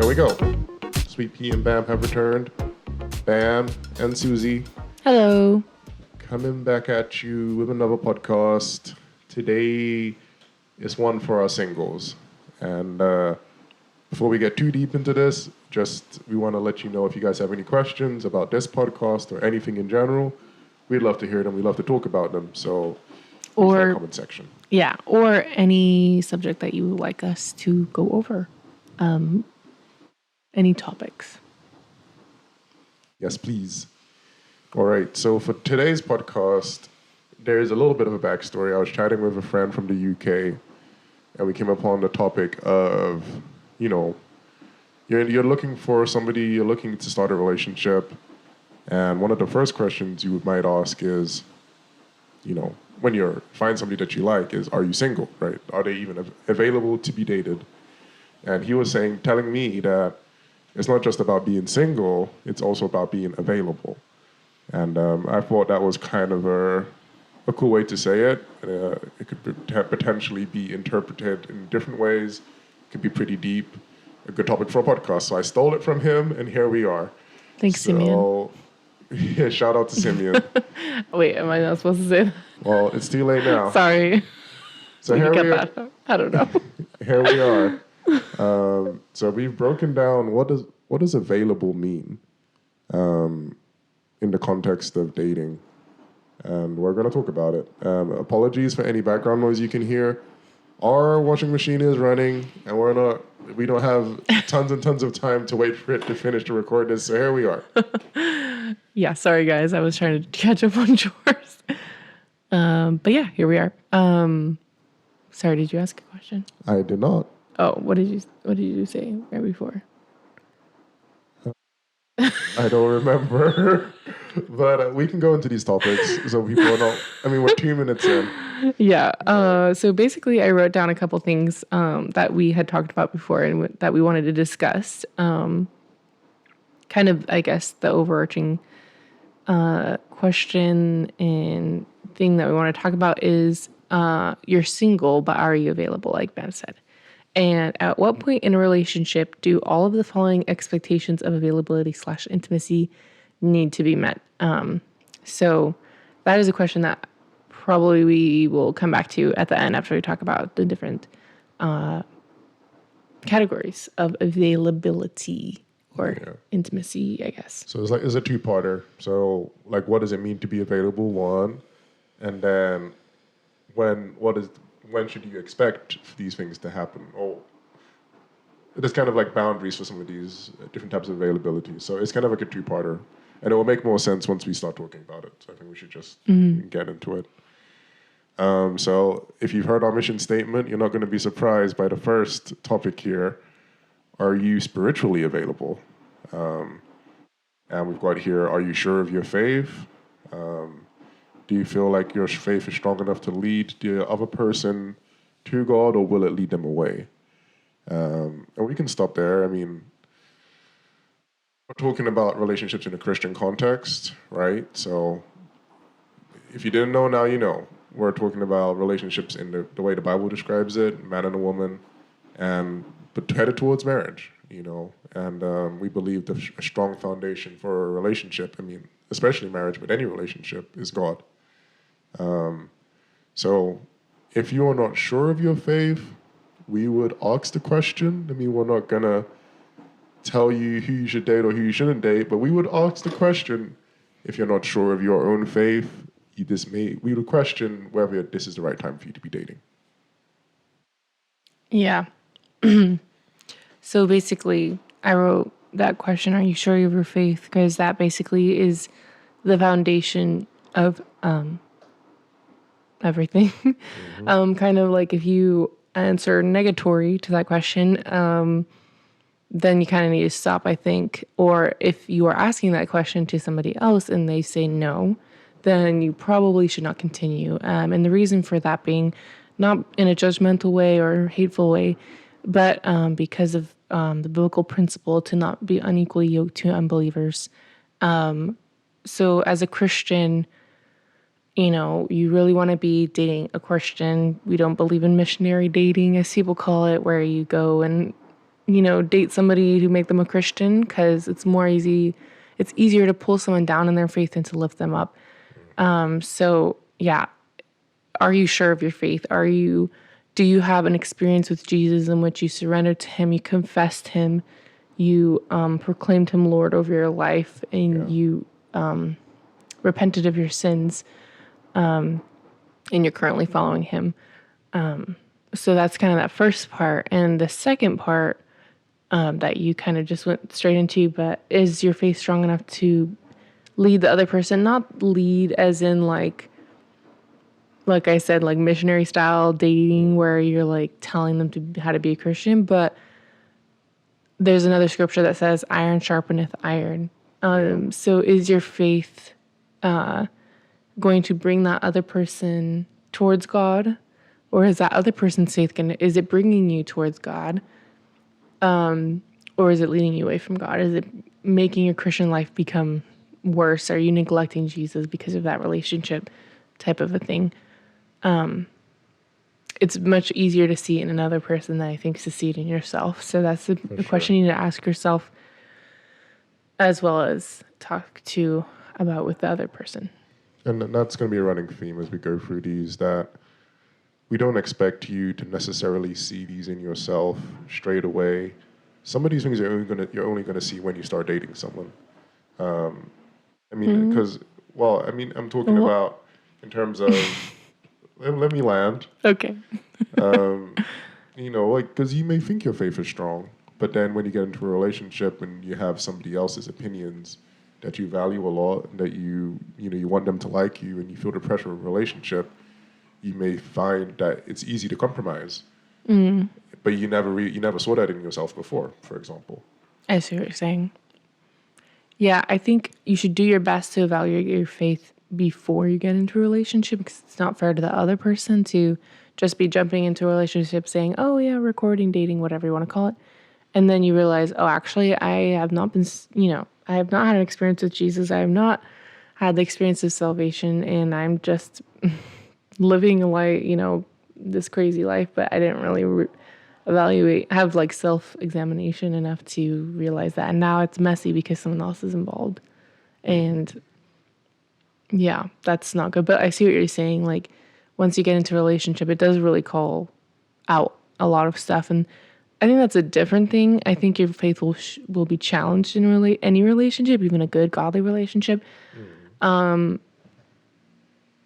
we go. Sweet Pea and Bam have returned. Bam and Susie Hello. coming back at you with another podcast. Today is one for our singles. And before we get too deep into this, we want to let you know if you guys have any questions about this podcast or anything in general, we'd love to hear them. We'd love to talk about them. So, use that comment section. Yeah, or any subject that you would like us to go over. Any topics. Yes, please. All right. So for today's podcast, there's a little bit of a backstory. I was chatting with a friend from the UK, and we came upon the topic of, you're looking for somebody, you're looking to start a relationship, and one of the first questions you might ask is, when you find somebody that you like, is, are you single, right? Are they even available to be dated? And he was telling me that it's not just about being single, it's also about being available. And I thought that was kind of a cool way to say it. It could potentially be interpreted in different ways. It could be pretty deep. A good topic for a podcast. So I stole it from him, and here we are. Thanks, Simeon. Yeah, shout out to Simeon. Wait, am I not supposed to say that? Well, it's too late now. Sorry. So here we are. I don't know. Here we are. So we've broken down what does available mean in the context of dating, and we're going to talk about it. Apologies for any background noise you can hear. Our washing machine is running, and we don't have tons and tons of time to wait for it to finish to record this. So here we are. Yeah, sorry guys. I was trying to catch up on chores. But yeah, here we are. Sorry, did you ask a question? I did not. Oh, what did you say right before? I don't remember, but we can go into these topics so people know. We're 2 minutes in. Yeah. So basically, I wrote down a couple things that we had talked about before and that we wanted to discuss. Kind of, I guess, the overarching question and thing that we want to talk about is you're single, but are you available, like Ben said? And at what point in a relationship do all of the following expectations of availability / intimacy need to be met? So that is a question that probably we will come back to at the end after we talk about the different categories of availability or intimacy, I guess. So it's a two-parter. So what does it mean to be available? One, and then when should you expect these things to happen? Or there's kind of boundaries for some of these different types of availability. So it's kind of like a two-parter. And it will make more sense once we start talking about it. So I think we should just get into it. So if you've heard our mission statement, you're not going to be surprised by the first topic here. Are you spiritually available? And we've got here, are you sure of your faith? Do you feel like your faith is strong enough to lead the other person to God, or will it lead them away? And we can stop there. We're talking about relationships in a Christian context, right? So if you didn't know, now you know. We're talking about relationships in the way the Bible describes it, man and a woman, but headed towards marriage, And we believe a strong foundation for a relationship, especially marriage, but any relationship, is God. So if you are not sure of your faith, we would ask the question. We're not going to tell you who you should date or who you shouldn't date, but we would ask the question, if you're not sure of your own faith, we would question whether this is the right time for you to be dating. Yeah. So basically, I wrote that question, are you sure of your faith? Because that basically is the foundation of everything. Mm-hmm. Kind of like if you answer negatory to that question, then you kind of need to stop, I think. Or if you are asking that question to somebody else and they say no, then you probably should not continue. And the reason for that being not in a judgmental way or hateful way, but because of the biblical principle to not be unequally yoked to unbelievers. So as a Christian, you really want to be dating a Christian. We don't believe in missionary dating, as people call it, where you go and date somebody to make them a Christian because it's easier to pull someone down in their faith than to lift them up. So yeah, are you sure of your faith? Do you have an experience with Jesus in which you surrendered to him, you confessed him, you proclaimed him Lord over your life, and you repented of your sins, and you're currently following him? So that's kind of that first part. And the second part that you kind of just went straight into, but is your faith strong enough to lead the other person? Not lead as in like I said, like missionary style dating where you're like telling them how to be a Christian, but there's another scripture that says iron sharpeneth iron. So is your faith going to bring that other person towards God, or is that other person's faith is it bringing you towards God, or is it leading you away from God? Is it making your Christian life become worse? Are you neglecting Jesus because of that relationship type of a thing? It's much easier to see it in another person than I think to see it in yourself. So that's the question you need to ask yourself, as well as talk to about with the other person. And that's going to be a running theme as we go through these, that we don't expect you to necessarily see these in yourself straight away. Some of these things you're only gonna see when you start dating someone. Because I'm talking about in terms of let me land. Okay. Because you may think your faith is strong, but then when you get into a relationship and you have somebody else's opinions that you value a lot, and that you want them to like you, and you feel the pressure of a relationship, you may find that it's easy to compromise. But you never saw that in yourself before, for example. I see what you're saying. Yeah, I think you should do your best to evaluate your faith before you get into a relationship, because it's not fair to the other person to just be jumping into a relationship saying, oh yeah, recording, dating, whatever you want to call it. And then you realize, oh, actually, I have not had an experience with Jesus. I have not had the experience of salvation, and I'm just living a life, this crazy life, but I didn't really have like self-examination enough to realize that. And now it's messy because someone else is involved. And yeah, that's not good. But I see what you're saying. Like, once you get into a relationship, it does really call out a lot of stuff. And I think that's a different thing. I think your faith will be challenged in any relationship, even a good, godly relationship.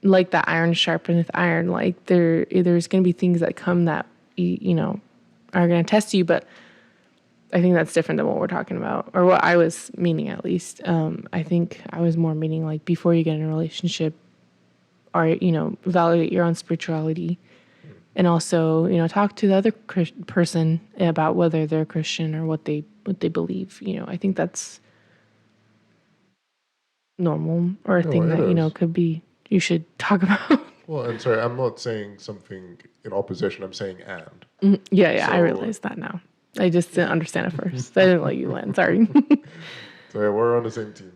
Like that iron sharpeneth iron. Like there's going to be things that come that, are going to test you. But I think that's different than what we're talking about, or what I was meaning at least. I think I was more meaning like before you get in a relationship, or, evaluate your own spirituality, and also, talk to the other person about whether they're Christian or what they believe. I think that's normal, or a thing that, could be, you should talk about. Well, and sorry, I'm not saying something in opposition. I'm saying and. Yeah, I realize that now. I just didn't understand at first. I didn't let you land. Sorry. So yeah, we're on the same team.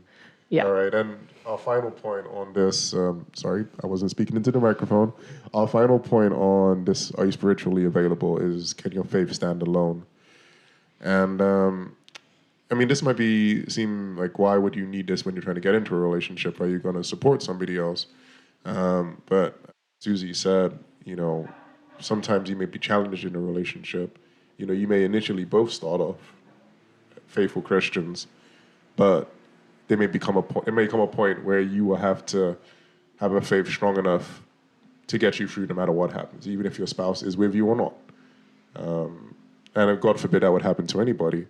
Yeah. All right, and our final point on this. Sorry, I wasn't speaking into the microphone. Our final point on this: are you spiritually available? Is can your faith stand alone? And this might seem like, why would you need this when you're trying to get into a relationship? Are you going to support somebody else? But Susie said, sometimes you may be challenged in a relationship. You may initially both start off faithful Christians, but there may come a point where you will have to have a faith strong enough to get you through no matter what happens, even if your spouse is with you or not. And God forbid that would happen to anybody.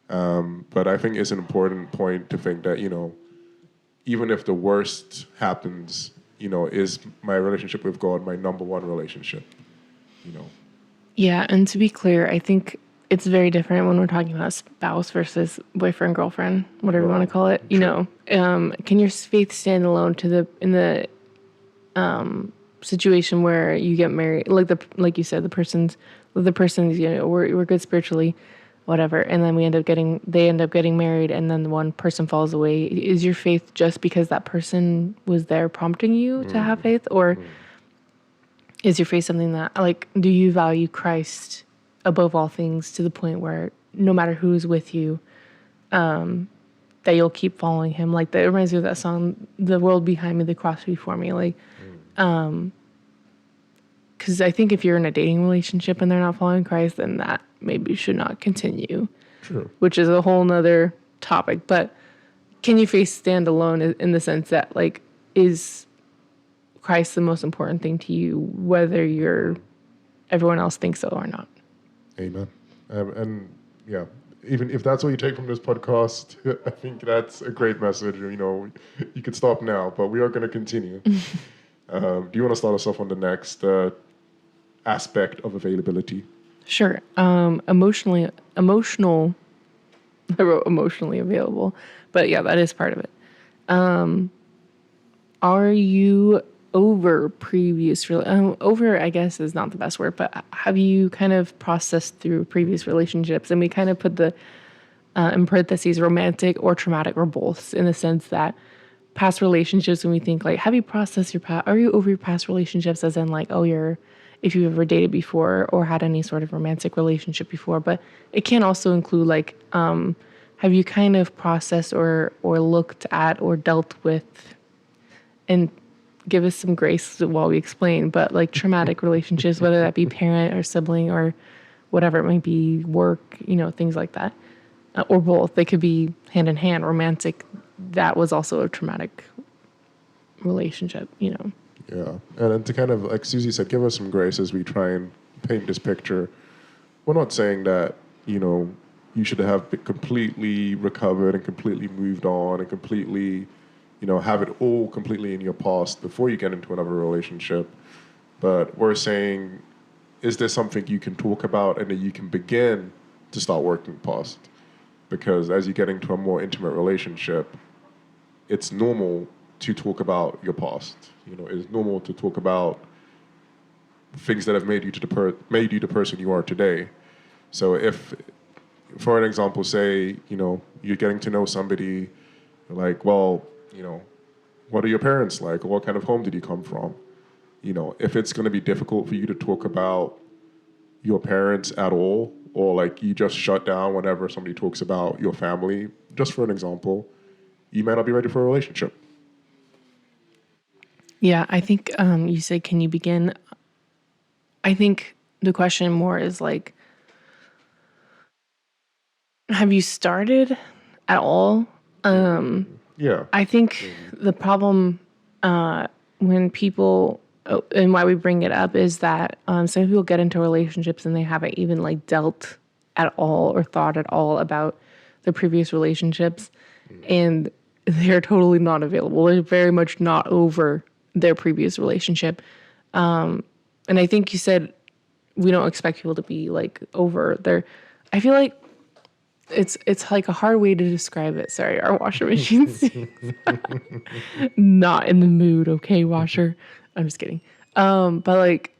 But I think it's an important point to think that, even if the worst happens, is my relationship with God my number one relationship, Yeah, and to be clear, I think it's very different when we're talking about spouse versus boyfriend, girlfriend, whatever you want to call it. Sure. Can your faith stand alone in the situation where you get married, like you said, the person's we're good spiritually, whatever, and then they end up getting married, and then the one person falls away. Is your faith just because that person was there prompting you to have faith, or is your faith something that, like, do you value Christ above all things to the point where no matter who's with you, that you'll keep following him. Like that reminds me of that song, "The World Behind Me, the Cross Before Me." Like, because I think if you're in a dating relationship and they're not following Christ, then that maybe should not continue. True. Which is a whole nother topic. But can your faith stand alone in the sense that, like, is Christ the most important thing to you, whether everyone else thinks so or not? Amen. And yeah, even if that's what you take from this podcast, I think that's a great message. You know, you could stop now, but we are going to continue. Do you want to start us off on the next aspect of availability? Sure. Emotional. I wrote emotionally available, but yeah, that is part of it. Are you over previous, over, I guess is not the best word, but have you kind of processed through previous relationships? And we kind of put the, in parentheses, romantic or traumatic or both, in the sense that past relationships, when we think like, have you processed your past, are you over your past relationships, as in like, if you've ever dated before or had any sort of romantic relationship before, but it can also include like, have you kind of processed or looked at or dealt with, and give us some grace while we explain, but like traumatic relationships, whether that be parent or sibling or whatever it might be, work, things like that, or both. They could be hand in hand, romantic. That was also a traumatic relationship. Yeah. And then to kind of, like Susie said, give us some grace as we try and paint this picture. We're not saying that, you should have completely recovered and completely moved on and completely, have it all completely in your past before you get into another relationship. But we're saying, is there something you can talk about and that you can begin to start working past? Because as you get into a more intimate relationship, it's normal to talk about your past. It's normal to talk about things that have made you the person you are today. So if, for an example, say, you're getting to know somebody, like, well, what are your parents like? Or what kind of home did you come from? If it's going to be difficult for you to talk about your parents at all, or like you just shut down whenever somebody talks about your family, just for an example, you might not be ready for a relationship. Yeah, I think you said, can you begin? I think the question more is like, have you started at all? Yeah. I think the problem when people, and why we bring it up, is that some people get into relationships and they haven't even like dealt at all or thought at all about their previous relationships, and they're totally not available. They're very much not over their previous relationship. And I think you said we don't expect people to be like over their. I feel like it's like a hard way to describe it. Sorry, our washer machine's not in the mood. Okay, washer. I'm just kidding. But like,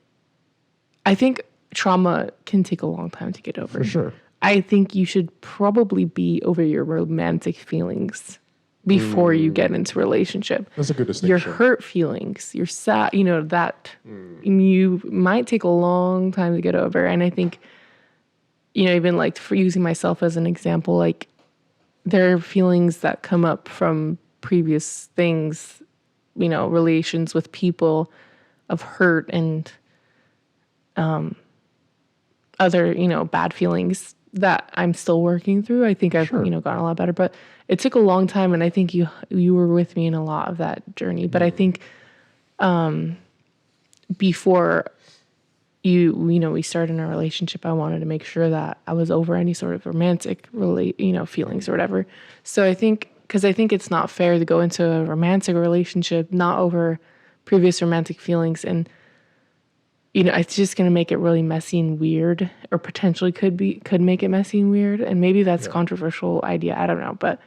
I think trauma can take a long time to get over. For sure. I think you should probably be over your romantic feelings before you get into a relationship. That's a good distinction. Your hurt feelings, your sad, that you might take a long time to get over. And I think, even like for using myself as an example, like there are feelings that come up from previous things, relations with people, of hurt and other, bad feelings that I'm still working through. I think I've, gotten a lot better, but it took a long time. And I think you were with me in a lot of that journey. But I think before we started in a relationship, I wanted to make sure that I was over any sort of romantic feelings or whatever. So I think it's not fair to go into a romantic relationship not over previous romantic feelings, and it's just going to make it really messy and weird, or potentially could make it messy and weird. And maybe that's a controversial idea. I don't know, but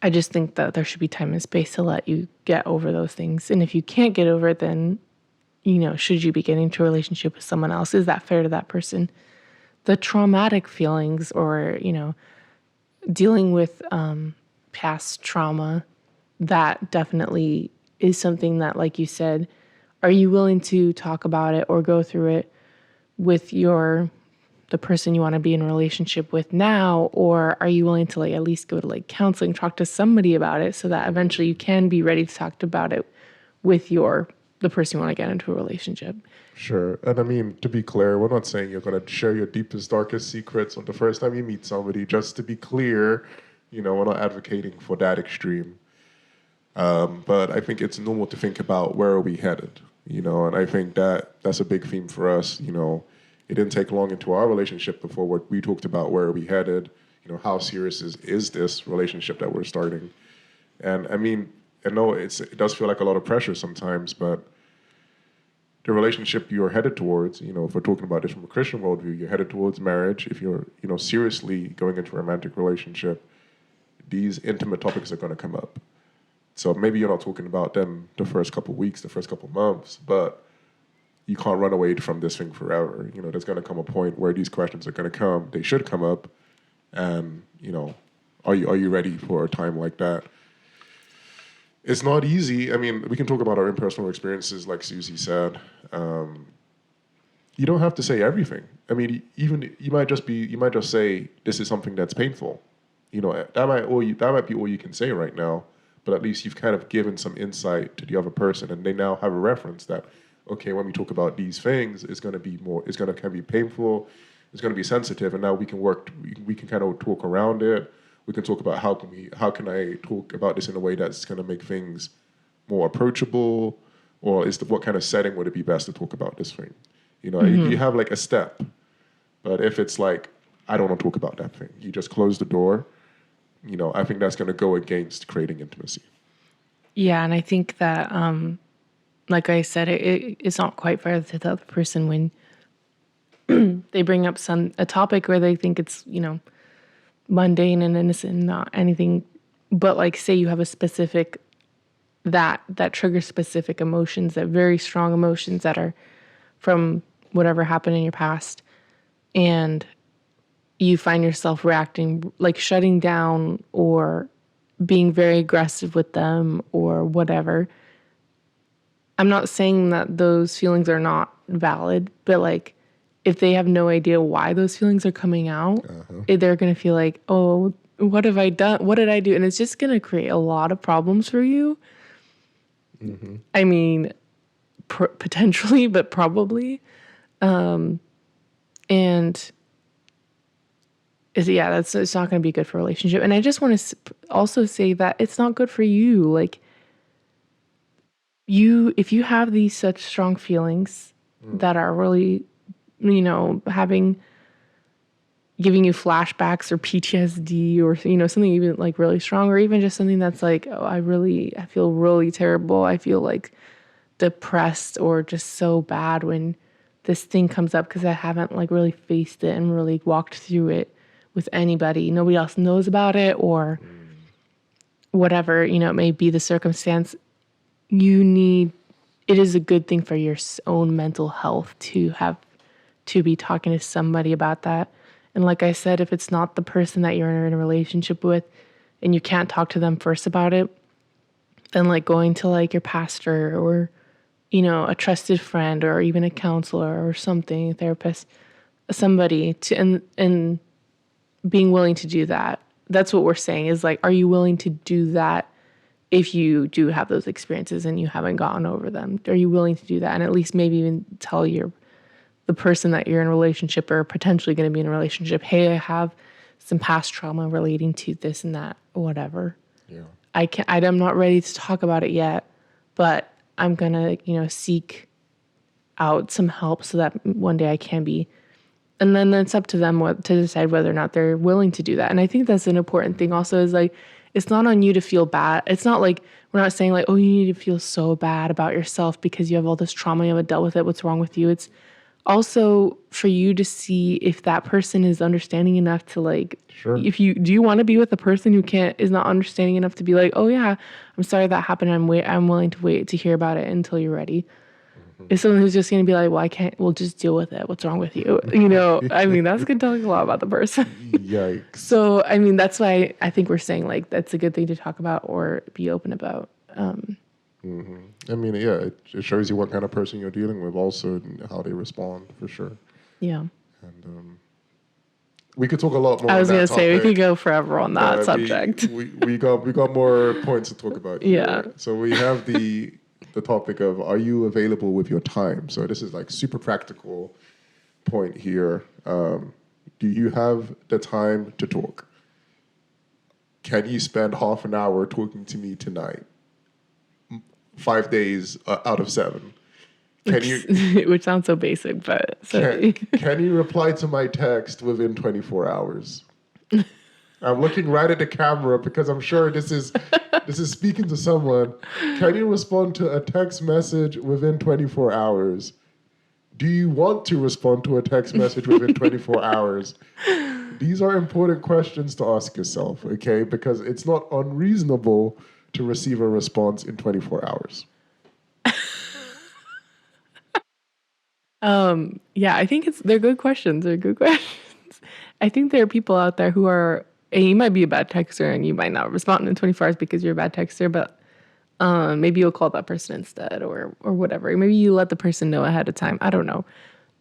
I just think that there should be time and space to let you get over those things. And if you can't get over it, then should you be getting into a relationship with someone else? Is that fair to that person? The traumatic feelings, or, dealing with past trauma, that definitely is something that, like you said, are you willing to talk about it or go through it with your the person you want to be in a relationship with now, or are you willing to like at least go to like counseling, talk to somebody about it so that eventually you can be ready to talk about it with the person you want to get into a relationship. Sure. And I mean, to be clear, we're not saying you're going to share your deepest, darkest secrets on the first time you meet somebody. Just to be clear, we're not advocating for that extreme. But I think it's normal to think about where are we headed, and I think that's a big theme for us. It didn't take long into our relationship before what we talked about where are we headed, how serious is this relationship that we're starting. And I mean, I know it does feel like a lot of pressure sometimes, but the relationship you're headed towards, if we're talking about this from a Christian worldview, you're headed towards marriage. If you're, seriously going into a romantic relationship, these intimate topics are going to come up. So maybe you're not talking about them the first couple of weeks, the first couple of months, but you can't run away from this thing forever. There's going to come a point where these questions are going to come. They should come up. And, are you ready for a time like that? It's not easy. I mean, we can talk about our impersonal experiences, like Susie said. You don't have to say everything. I mean, even you might just say this is something that's painful. That might be all you can say right now. But at least you've kind of given some insight to the other person, and they now have a reference that, okay, when we talk about these things, it's going to be painful, it's going to be sensitive, and now we can kind of talk around it. We can talk about how can I talk about this in a way that's going to make things more approachable, or what kind of setting would it be best to talk about this thing? You have like a step, but if it's like, I don't want to talk about that thing, you just close the door. I think that's going to go against creating intimacy. Yeah, and I think that, like I said, it's not quite fair to the other person when they bring up a topic where they think it's, mundane and innocent, not anything, but like say you have a specific, that triggers specific emotions, that very strong emotions that are from whatever happened in your past, and you find yourself reacting, like shutting down or being very aggressive with them or whatever. I'm not saying that those feelings are not valid, but like if they have no idea why those feelings are coming out, they're going to feel like, oh, what have I done? What did I do? And it's just going to create a lot of problems for you. Mm-hmm. I mean, potentially, but probably. And it's not going to be good for a relationship. And I just want to also say that it's not good for you. Like if you have these such strong feelings that are really, giving you flashbacks or PTSD or, something even like really strong, or even just something that's like, oh, I feel really terrible. I feel like depressed or just so bad when this thing comes up because I haven't like really faced it and really walked through it with anybody. Nobody else knows about it or whatever, it may be the circumstance. It is a good thing for your own mental health to be talking to somebody about that. And like I said, if it's not the person that you're in a relationship with and you can't talk to them first about it, then like going to like your pastor or, a trusted friend or even a counselor or something, a therapist, somebody and being willing to do that. That's what we're saying is like, are you willing to do that if you do have those experiences and you haven't gotten over them? Are you willing to do that? And at least maybe even tell the person that you're in a relationship or potentially going to be in a relationship, hey, I have some past trauma relating to this and that, whatever. Yeah. I'm not ready to talk about it yet, but I'm going to, seek out some help so that one day I can be. And then it's up to them to decide whether or not they're willing to do that. And I think that's an important thing also is like, it's not on you to feel bad. It's not like, we're not saying like, oh, you need to feel so bad about yourself because you have all this trauma, you haven't dealt with it, what's wrong with you? It's also for you to see if that person is understanding enough to like, sure. Do you want to be with a person who is not understanding enough to be like, oh yeah, I'm sorry that happened. I'm willing to wait to hear about it until you're ready. If someone who's just going to be like, well, we'll just deal with it. What's wrong with you? I mean, that's going to tell you a lot about the person. Yikes. So, I mean, that's why I think we're saying like, that's a good thing to talk about or be open about. I mean, yeah, it shows you what kind of person you're dealing with also and how they respond for sure. Yeah. And we could talk a lot more I on was that gonna say we topic. could go forever on that subject. We got more points to talk about here. Yeah. So we have the topic of, are you available with your time? So this is like super practical point here. Do you have the time to talk? Can you spend half an hour talking to me tonight? 5 days out of 7. Can you? Which sounds so basic, but so Can you reply to my text within 24 hours? I'm looking right at the camera because I'm sure this is speaking to someone. Can you respond to a text message within 24 hours? Do you want to respond to a text message within 24 hours? These are important questions to ask yourself, okay? Because it's not unreasonable to receive a response in 24 hours. yeah, I think they're good questions. They're good questions. I think there are people out there who are, and you might be a bad texter and you might not respond in 24 hours because you're a bad texter, but maybe you'll call that person instead or whatever. Maybe you let the person know ahead of time. I don't know.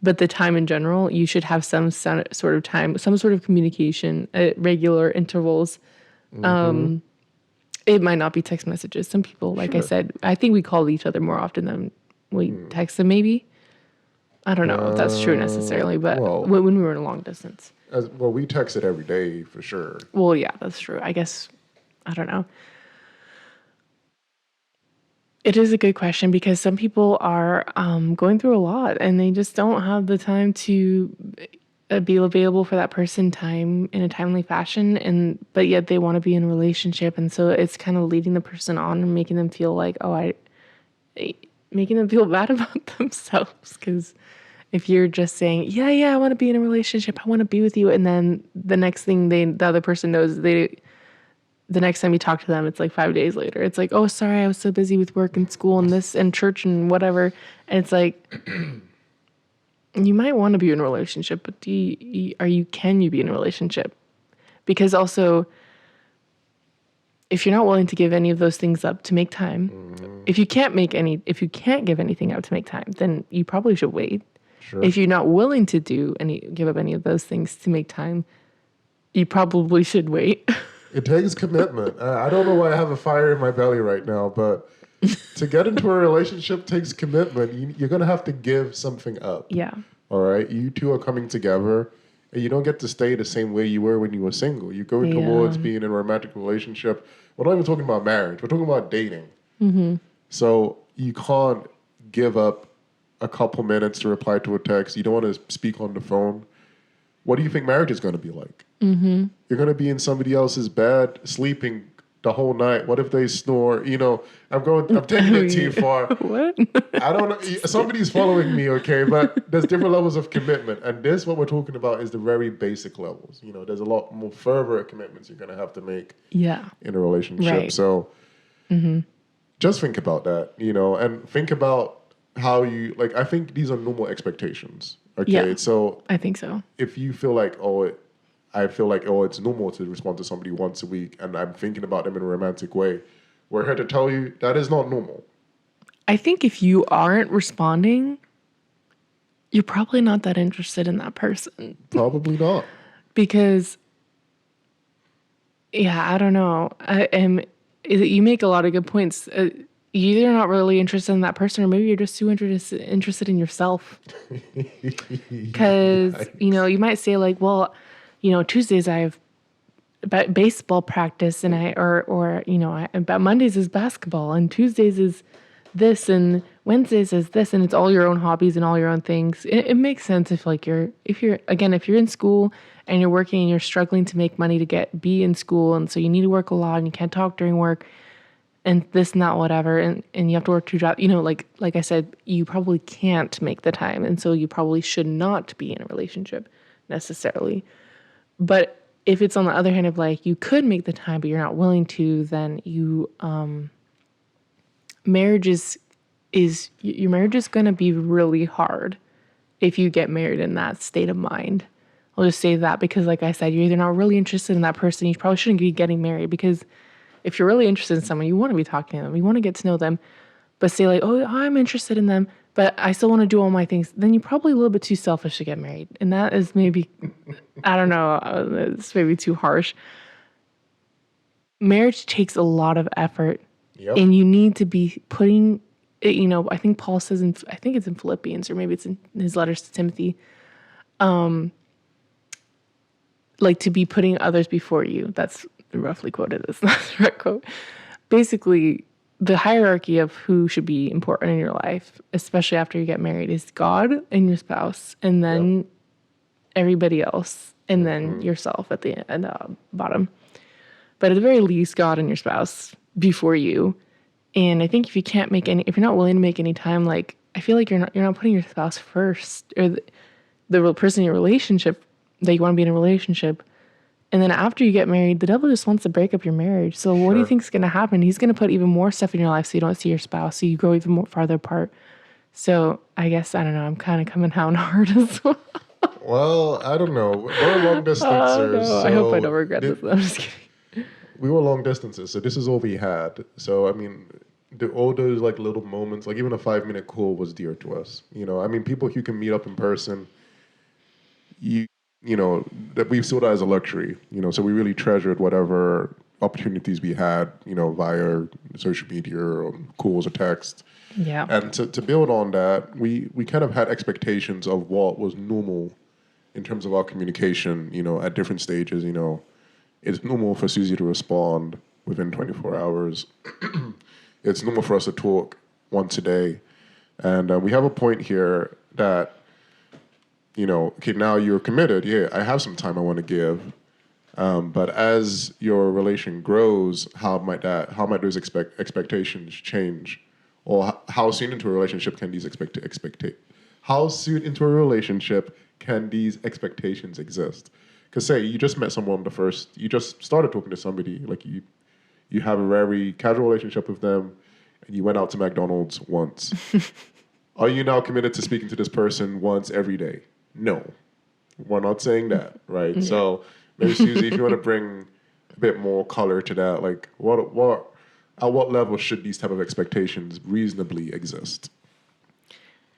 But the time in general, you should have some sort of time, some sort of communication at regular intervals. It might not be text messages. Some people, like I said, I think we call each other more often than we text them maybe. I don't know if that's true necessarily, but when we were in a long distance. Well, we text it every day for sure. Well, yeah, that's true. I guess, I don't know. It is a good question because some people are going through a lot and they just don't have the time to be available for that person time in a timely fashion, but yet they want to be in a relationship, and so it's kind of leading the person on and making them feel like, making them feel bad about themselves. Because if you're just saying, yeah, I want to be in a relationship, I want to be with you, and then the next thing the other person knows, the next time you talk to them, it's like 5 days later. It's like, oh, sorry, I was so busy with work and school and this and church and whatever. And it's like, you might want to be in a relationship, but can you be in a relationship? Because also, if you're not willing to give any of those things up to make time, if you can't give anything up to make time, then you probably should wait. Sure. If you're not willing to give up any of those things to make time, you probably should wait. It takes commitment. I don't know why I have a fire in my belly right now, but to get into a relationship takes commitment. You're going to have to give something up. Yeah. All right? You two are coming together, and you don't get to stay the same way you were when you were single. You're going towards being in a romantic relationship. We're not even talking about marriage. We're talking about dating. Mm-hmm. So you can't give up a couple minutes to reply to a text. You don't want to speak on the phone. What do you think marriage is going to be like? Mm-hmm. You're going to be in somebody else's bed, sleeping the whole night. What if they snore? I'm taking it too far. What? I don't know. Somebody's following me, okay? But there's different levels of commitment. And what we're talking about is the very basic levels. There's a lot more further commitments you're going to have to make in a relationship. Right. So just think about that, and think about how you, I think these are normal expectations. Okay, yeah, so I think so. If you feel like, it's normal to respond to somebody once a week, and I'm thinking about them in a romantic way, we're here to tell you that is not normal. I think if you aren't responding, you're probably not that interested in that person. Probably not. Because, I don't know. You make a lot of good points. You're either not really interested in that person, or maybe you're just too interested in yourself. Because, you might say like, well, Tuesdays I have baseball practice and about Mondays is basketball and Tuesdays is this and Wednesdays is this, and it's all your own hobbies and all your own things. It makes sense if you're in school and you're working and you're struggling to make money to be in school, and so you need to work a lot and you can't talk during work. And this, not whatever, and you have to work 2 jobs. Like I said, you probably can't make the time, and so you probably should not be in a relationship necessarily. But if it's on the other hand of you could make the time, but you're not willing to, then marriage is going to be really hard if you get married in that state of mind. I'll just say that because, like I said, you're either not really interested in that person, you probably shouldn't be getting married, because if you're really interested in someone, you want to be talking to them, you want to get to know them. but say like, oh, I'm interested in them, but I still want to do all my things, then you're probably a little bit too selfish to get married. And that is maybe, I don't know, it's maybe too harsh. Marriage takes a lot of effort, Yep. and you need to be putting it, I think Paul says I think it's in Philippians, or maybe it's in his letters to Timothy, like to be putting others before you. That's roughly quoted. It's not the right quote. Basically, the hierarchy of who should be important in your life, especially after you get married, is God and your spouse, and Yep. then everybody else, and then yourself at the bottom. But at the very least, God and your spouse before you. And I think if you're not willing to make any time, like I feel like you're not putting your spouse first, or the real person in your relationship that you want to be in a relationship. And then after you get married, the devil just wants to break up your marriage. So what do you Sure. think is going to happen? He's going to put even more stuff in your life so you don't see your spouse, so you grow even more farther apart. So I guess, I don't know, I'm kind of coming down hard as well. Well, I don't know. We're long Oh distancers, no, I hope I don't so regret this. I'm just kidding. we were long distances, so this is all we had. So I mean, all those like little moments, like even a 5 minute call was dear to us. I mean, people who can meet up in person, you you know that we saw that as a luxury. So we really treasured whatever opportunities we had. Via social media or calls or text. Yeah. And to build on that, we kind of had expectations of what was normal in terms of our communication, at different stages. It's normal for Susie to respond within 24 hours. It's normal for us to talk once a day. And we have a point here that, okay, now you're committed. Yeah, I have some time I want to give. But as your relation grows, how might those expectations change? Or how soon into a relationship can these how soon into a relationship can these expectations exist? Because say you just met someone you just started talking to somebody, like you have a very casual relationship with them, and you went out to McDonald's once. Are you now committed to speaking to this person once every day? No, we're not saying that, right? Yeah. So maybe Susie, if you want to bring a bit more color to that, like at what level should these type of expectations reasonably exist?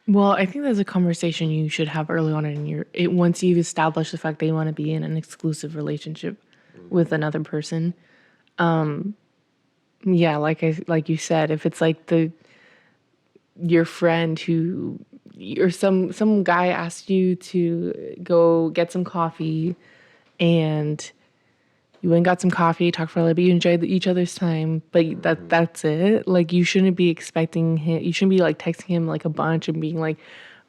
Well, I think that's a conversation you should have early on once you've established the fact that you want to be in an exclusive relationship with another person. Yeah, like you said, if it's like your friend who or some guy asked you to go get some coffee, and you went and got some coffee, talked for a little bit, you enjoyed each other's time, but that's it. Like you shouldn't be expecting him. You shouldn't be like texting him like a bunch and being like,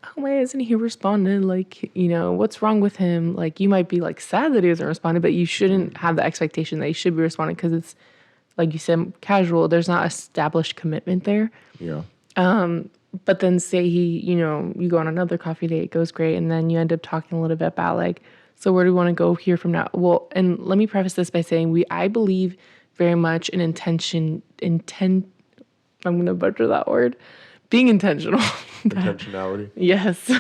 "Oh, why isn't he responding? Like, what's wrong with him?" Like you might be like sad that he hasn't responded, but you shouldn't have the expectation that he should be responding because it's like you said, casual. There's not established commitment there. Yeah. But then say you go on another coffee date, it goes great, and then you end up talking a little bit about like, so where do we want to go here from now? Well, and let me preface this by saying I believe very much in I'm going to butcher that word, being intentional. Intentionality. Yes.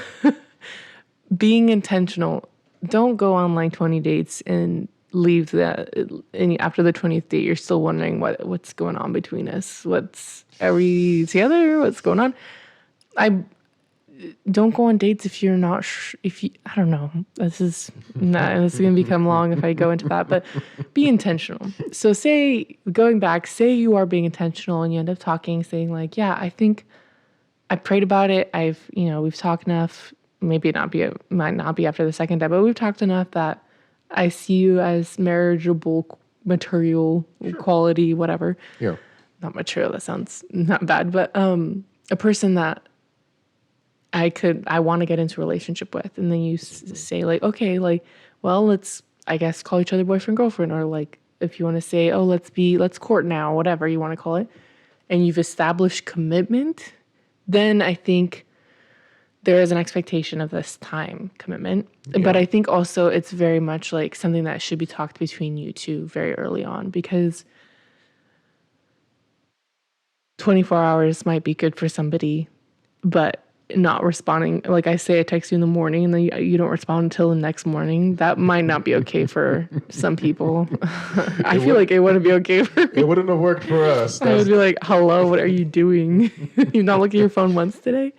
Being intentional. Don't go on like 20 dates and leave that, and after the 20th date you're still wondering what's going on between us. Are we together? What's going on? I don't go on dates if you're not I don't know. This is going to become long if I go into that, but be intentional. So say you are being intentional and you end up talking, saying like, yeah, I think I prayed about it. We've talked enough. Maybe might not be after the second day, but we've talked enough that I see you as marriageable, material, quality, whatever. Yeah. Not material. That sounds not bad, but a person that I want to get into a relationship with. And then you say like, okay, like, well, let's, I guess, call each other boyfriend, girlfriend, or like, if you want to say, oh, let's court now, whatever you want to call it. And you've established commitment, then I think there is an expectation of this time commitment. Yeah. But I think also it's very much like something that should be talked between you two very early on, because 24 hours might be good for somebody, but not responding. Like I say, I text you in the morning and then you don't respond until the next morning. That might not be okay for some people. I feel like it wouldn't be okay for me. It wouldn't have worked for us. I would be like, hello, what are you doing? You're not looking at your phone once today?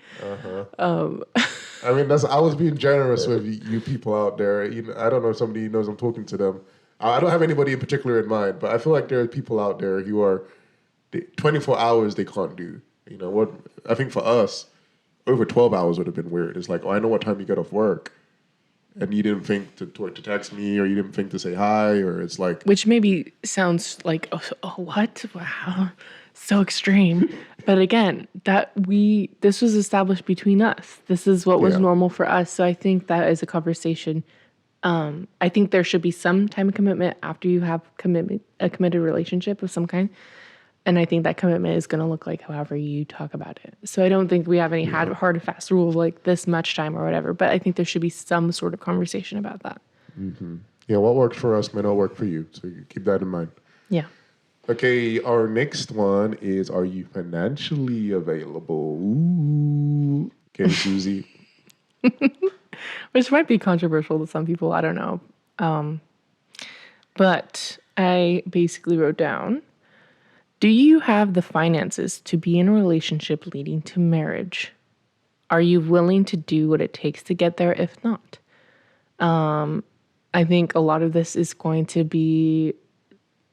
I mean, I was being generous with you people out there. I don't know if somebody knows I'm talking to them. I don't have anybody in particular in mind, but I feel like there are people out there who are 24 hours they can't do. What I think for us, over 12 hours would have been weird. It's like, oh, I know what time you get off work, and you didn't think to text me, or you didn't think to say hi, or it's like... Which maybe sounds like, oh what? Wow, so extreme. But again, this was established between us. This is what was normal for us. So I think that is a conversation. I think there should be some time commitment after you have a committed relationship of some kind. And I think that commitment is going to look like however you talk about it. So I don't think we have any hard and fast rule of like this much time or whatever. But I think there should be some sort of conversation about that. Mm-hmm. Yeah, what works for us may not work for you. So keep that in mind. Yeah. Okay, our next one is, are you financially available? Ooh. Okay, Susie. Which might be controversial to some people. I don't know. But I basically wrote down, do you have the finances to be in a relationship leading to marriage? Are you willing to do what it takes to get there if not? I think a lot of this is going to be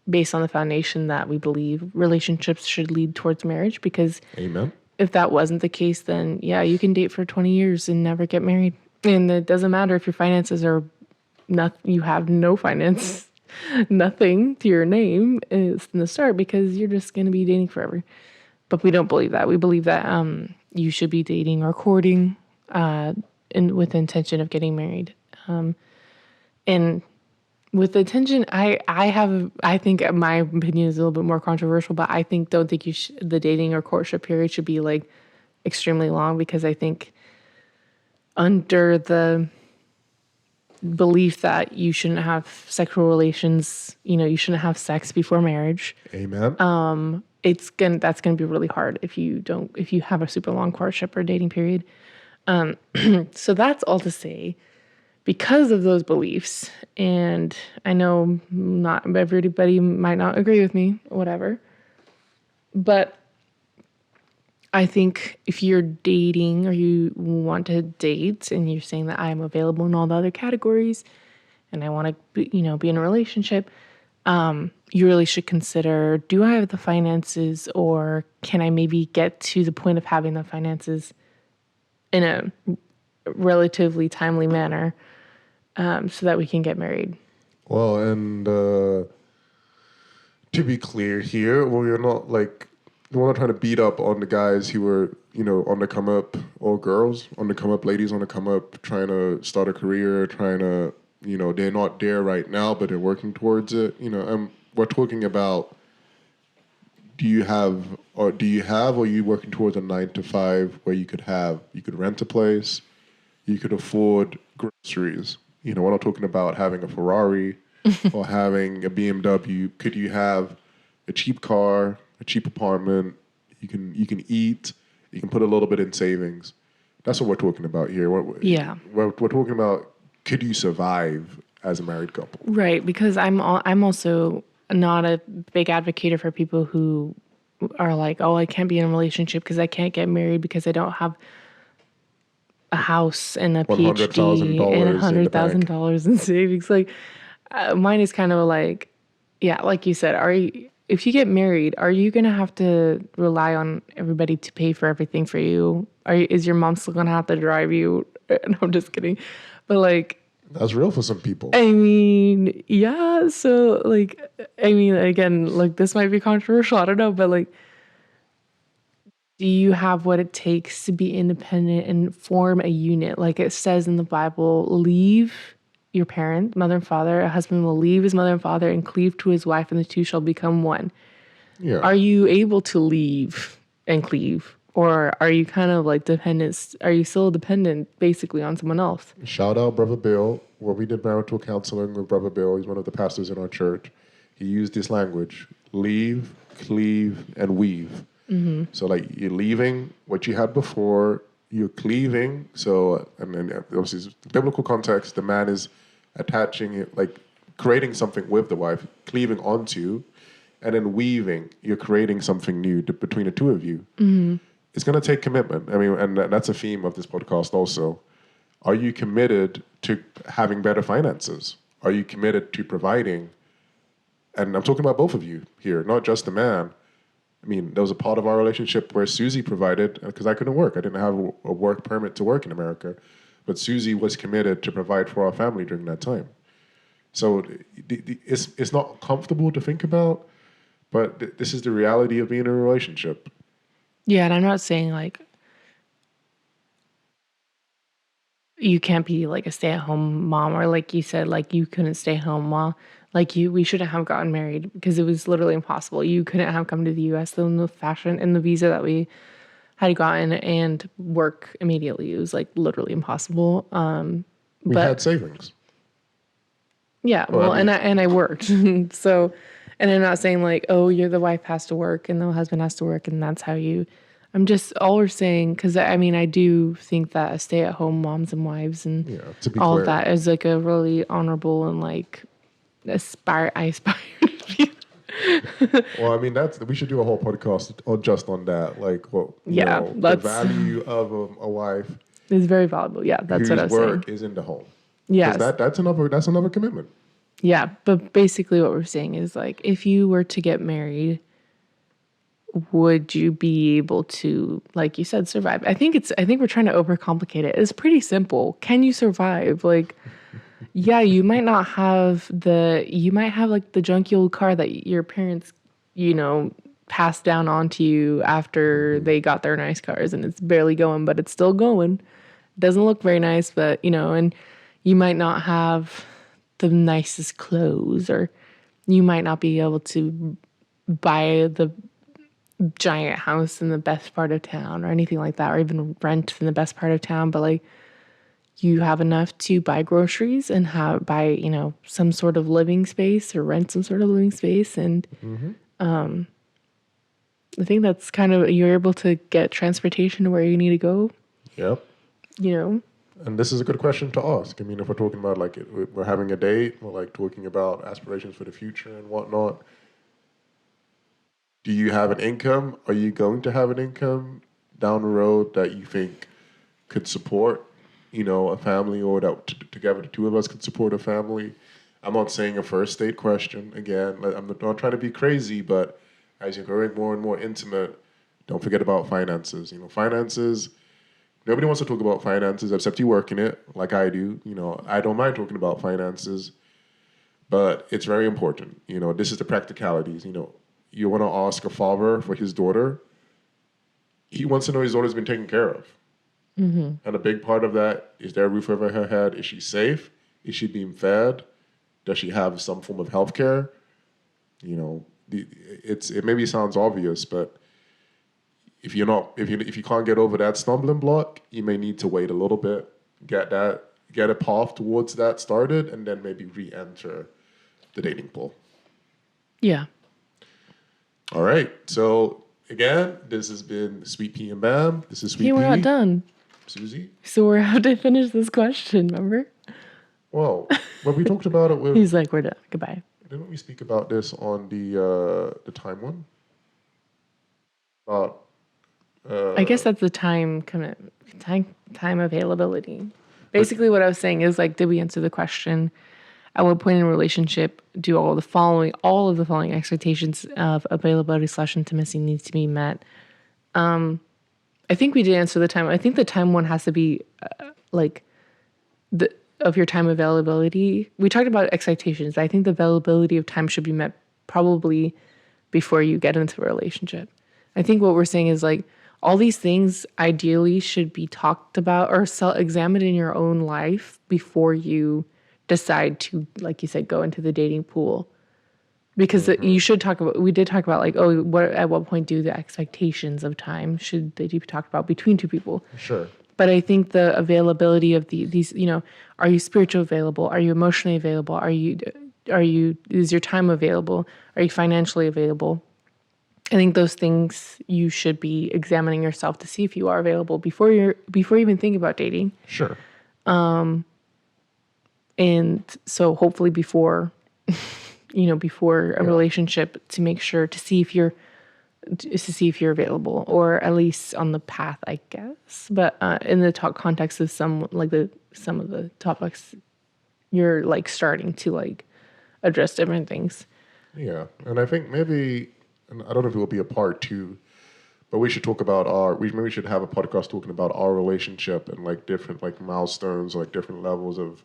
based on the foundation that we believe relationships should lead towards marriage, because Amen. If that wasn't the case, then yeah, you can date for 20 years and never get married. And it doesn't matter if your finances are you have no finance, nothing to your name is in the start, because you're just going to be dating forever. But we don't believe that. We believe that you should be dating or courting with the intention of getting married. And with the intention, I think my opinion is a little bit more controversial, but don't think the dating or courtship period should be like extremely long, because I think under the belief that you shouldn't have sexual relations, you shouldn't have sex before marriage. Amen. That's gonna be really hard if you have a super long courtship or dating period. So that's all to say, because of those beliefs, and I know not everybody might not agree with me, whatever, but I think if you're dating or you want to date and you're saying that I'm available in all the other categories and I want to be in a relationship, you really should consider, do I have the finances, or can I maybe get to the point of having the finances in a relatively timely manner, so that we can get married? Well, and to be clear here, we're not trying to beat up on the guys who were, on the come up, or girls on the come up, ladies on the come up, trying to start a career, trying to, they're not there right now, but they're working towards it. We're talking about, or are you working towards a 9-to-5 where you could rent a place, you could afford groceries. We're not talking about having a Ferrari or having a BMW. Could you have a cheap car, a cheap apartment? You can eat. You can put a little bit in savings. That's what we're talking about here. We're talking about, could you survive as a married couple? Right, because I'm also not a big advocate for people who are like, oh, I can't be in a relationship because I can't get married because I don't have a house and a PhD and $100,000 in savings. Like, mine is kind of like, yeah, like you said, if you get married, are you going to have to rely on everybody to pay for everything for you? Is your mom still going to have to drive you? No, I'm just kidding. But like, that's real for some people. I mean, yeah. So like, again, like this might be controversial. I don't know, but like, do you have what it takes to be independent and form a unit? Like it says in the Bible, leave your parent, mother and father. A husband will leave his mother and father and cleave to his wife, and the two shall become one. Yeah. Are you able to leave and cleave? Or are you kind of like dependent? Are you still dependent basically on someone else? Shout out Brother Bill. When we did marital counseling with Brother Bill, he's one of the pastors in our church. He used this language: leave, cleave, and weave. Mm-hmm. So like you're leaving what you had before, you're cleaving. So, and then obviously, biblical context, the man is attaching it, like creating something with the wife, cleaving onto, and then weaving. You're creating something new between the two of you. It's going to take commitment. I mean, and that's a theme of this podcast also. Are you committed to having better finances? Are you committed to providing? And I'm talking about both of you here, not just the man. I mean, there was a part of our relationship where Susie provided, because I couldn't work. I didn't have a work permit to work in America. But Susie was committed to provide for our family during that time. So it's not comfortable to think about, but this is the reality of being in a relationship. Yeah, and I'm not saying like you can't be like a stay-at-home mom, or like you said, like you couldn't stay home while like we shouldn't have gotten married because it was literally impossible. You couldn't have come to the US in the fashion and the visa that we had gotten and work immediately. It was like literally impossible. We But had savings. yeah, Well, well, I mean, and I worked. So, and I'm not saying like, oh, you're the wife has to work and the husband has to work and that's how you. I'm just all we're saying, because I mean I do think that stay-at-home moms and wives and yeah, to be all of clear. that is like a really honorable and like I aspire to be. Well, I mean, we should do a whole podcast just on that. Like, well, Yeah, the that's value of a wife it's very valuable. Yeah, that's what whose I was saying. work is in the home. Because Yes. that's another commitment. Yeah, but basically what we're saying is like if you were to get married, would you be able to, like you said, survive? I think we're trying to overcomplicate it. It's pretty simple. Can you survive? Like, yeah, you might have like the junky old car that your parents, passed down onto you after they got their nice cars and it's barely going, but it's still going. Doesn't look very nice, but and you might not have the nicest clothes, or you might not be able to buy the giant house in the best part of town or anything like that, or even rent in the best part of town, but like you have enough to buy groceries and buy some sort of living space or rent some sort of living space. And I think that's kind of, you're able to get transportation to where you need to go. Yep. And this is a good question to ask. I mean, if we're talking about like we're having a date, we're like talking about aspirations for the future and whatnot. Do you have an income? Are you going to have an income down the road that you think could support, a family, or that together the two of us could support a family? I'm not saying a first date question. Again, I'm not trying to be crazy, but as you're growing more and more intimate, don't forget about finances. Finances. Nobody wants to talk about finances except you work in it, like I do. I don't mind talking about finances, but it's very important. This is the practicalities. You want to ask a father for his daughter. He wants to know his daughter's been taken care of. Mm-hmm. And a big part of that is there a roof over her head? Is she safe? Is she being fed? Does she have some form of health care? It maybe sounds obvious, but if you can't get over that stumbling block, you may need to wait a little bit, get a path towards that started, and then maybe re-enter the dating pool. Yeah. All right. So again, this has been Sweet Pea and Bam. This is Sweet Pea. We're not done. Susie. So we're out to finish this question, remember? Well, when we talked about it with, He's like, we're done. Goodbye. didn't we speak about this on the time one? About I guess that's the time availability. Basically, what I was saying is like, did we answer the question? At what point in a relationship do all of the following expectations of availability / intimacy needs to be met? I think we did answer the time. I think the time one has to be of your time availability. We talked about expectations. I think the availability of time should be met probably before you get into a relationship. I think what we're saying is like all these things ideally should be talked about or examined in your own life before you decide to, like you said, go into the dating pool. Because you should we did talk about like, at what point do the expectations of time should they be talked about between two people? Sure. But I think the availability of these, are you spiritually available? Are you emotionally available? Is your time available? Are you financially available? I think those things you should be examining yourself to see if you are available before you even think about dating. Sure. And so hopefully before before a Yeah. relationship, to make sure to see if you're available, or at least on the path, I guess. But in the talk context of some of the topics, you're like starting to like address different things. Yeah. And I think maybe, and I don't know if it will be a part two, but we should talk about maybe we should have a podcast talking about our relationship and like different like milestones, like different levels of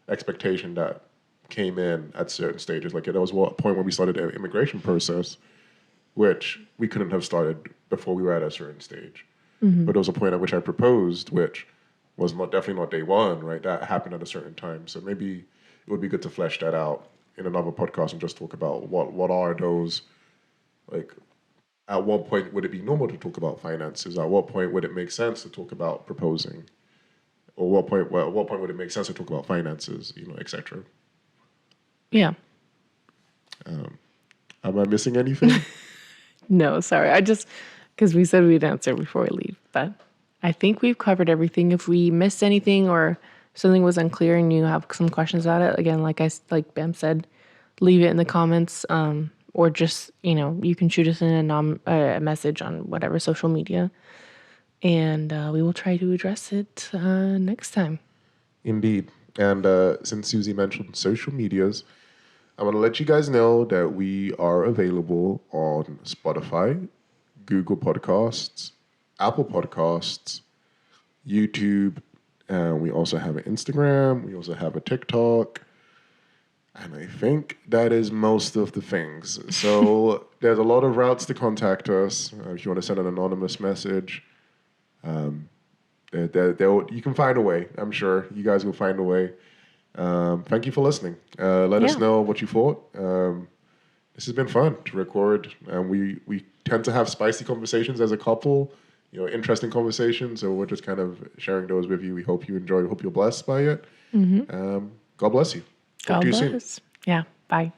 expectation that came in at certain stages. Like there was one point when we started the immigration process, which we couldn't have started before we were at a certain stage. But there was a point at which I proposed, which was definitely not day one, right? That happened at a certain time. So maybe it would be good to flesh that out in another podcast and just talk about what are those, like, at what point would it be normal to talk about finances? At what point would it make sense to talk about proposing? Or at what point would it make sense to talk about finances, etc. Yeah. Am I missing anything? No, sorry. I just, because we said we'd answer before we leave, but I think we've covered everything. If we missed anything or something was unclear and you have some questions about it, again, like Bam said, leave it in the comments, or just, you can shoot us in a message on whatever social media, and we will try to address it next time. Indeed. And since Susie mentioned social medias, I want to let you guys know that we are available on Spotify, Google Podcasts, Apple Podcasts, YouTube, and we also have an Instagram. We also have a TikTok. And I think that is most of the things. So there's a lot of routes to contact us. If you want to send an anonymous message, you can find a way. I'm sure you guys will find a way. Thank you for listening. Let us know what you thought. This has been fun to record, and we tend to have spicy conversations as a couple, interesting conversations. So we're just kind of sharing those with you. We hope you enjoy. We hope you're blessed by it. God bless you. Talk to you soon. Yeah. Bye.